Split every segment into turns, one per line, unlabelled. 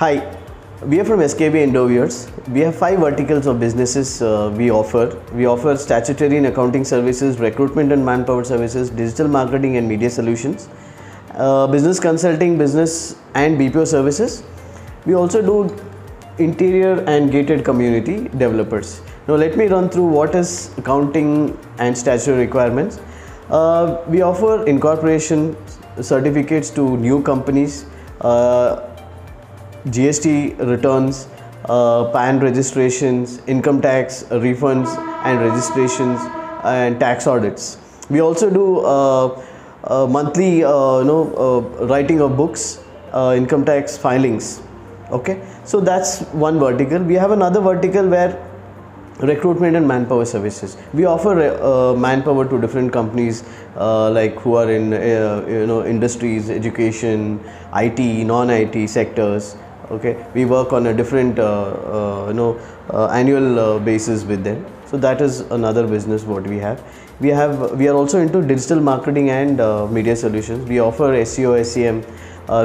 Hi, we are from SKB Endoviers. We have 5 verticals of businesses we offer. We offer statutory and accounting services, recruitment and manpower services, digital marketing and media solutions, business consulting, business and BPO services. We also do interior and gated community developers. Now let me run through what is accounting and statutory requirements. We offer incorporation certificates to new companies, GST returns, PAN registrations, income tax refunds and registrations, and tax audits. We also do monthly writing of books, income tax filings. Okay, so that's one vertical. We have another vertical where recruitment and manpower services. We offer manpower to different companies like who are in industries, education, IT, non-IT sectors. Okay, we work on a different annual basis with them. So that is another business what we have. We are also into digital marketing and media solutions. We offer SEO, SEM,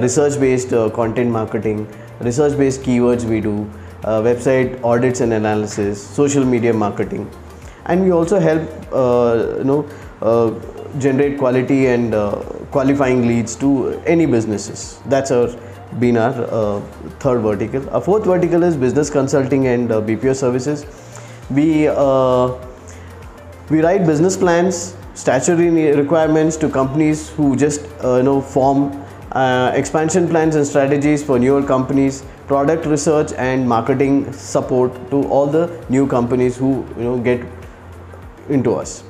research-based content marketing, research-based keywords we do, website audits and analysis, social media marketing, and we also help generate quality and qualifying leads to any businesses. That's been our third vertical. Our fourth vertical is business consulting and BPO services. We write business plans, statutory requirements to companies who just form, expansion plans and strategies for newer companies, product research and marketing support to all the new companies who get into us.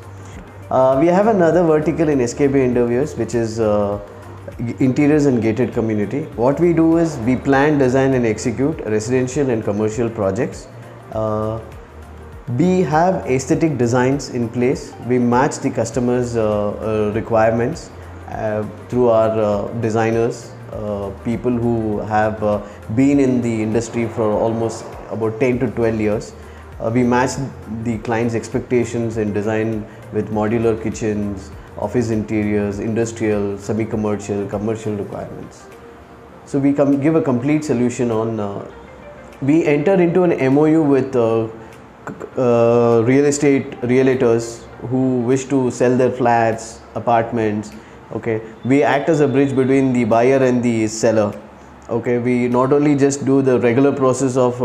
We have another vertical in SKB Endoviers, which is interiors and gated community. What we do is we plan, design and execute residential and commercial projects. We have aesthetic designs in place. We match the customers' requirements through our designers, people who have been in the industry for almost about 10 to 12 years. We match the client's expectations in design with modular kitchens, office interiors, industrial, semi-commercial, commercial requirements. So we give a complete solution on, we enter into an MOU with real estate realtors who wish to sell their flats, apartments. Okay, we act as a bridge between the buyer and the seller. Okay, we not only just do the regular process of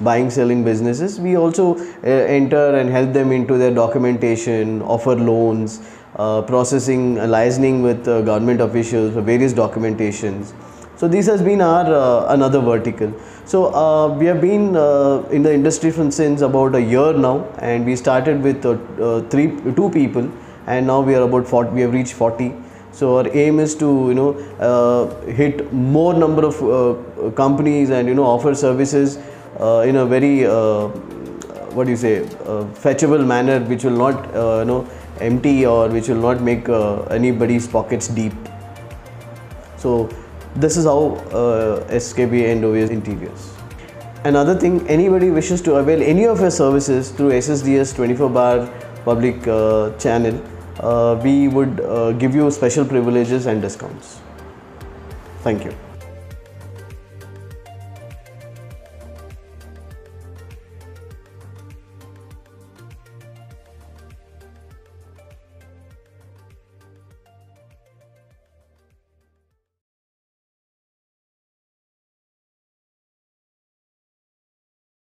buying, selling businesses, we also enter and help them into their documentation, offer loans, processing, liaising with government officials for various documentations. So this has been our another vertical. So we have been in the industry since about a year now, and we started with 2 people, and now we are about 40. We have reached 40. So our aim is to hit more number of companies and offer services in a very fetchable manner, which will not empty or which will not make anybody's pockets deep. So this is how SKB Endoviers Interiors. Another thing, anybody wishes to avail any of our services through SSDS 24-bar public channel, we would give you special privileges and discounts. Thank you.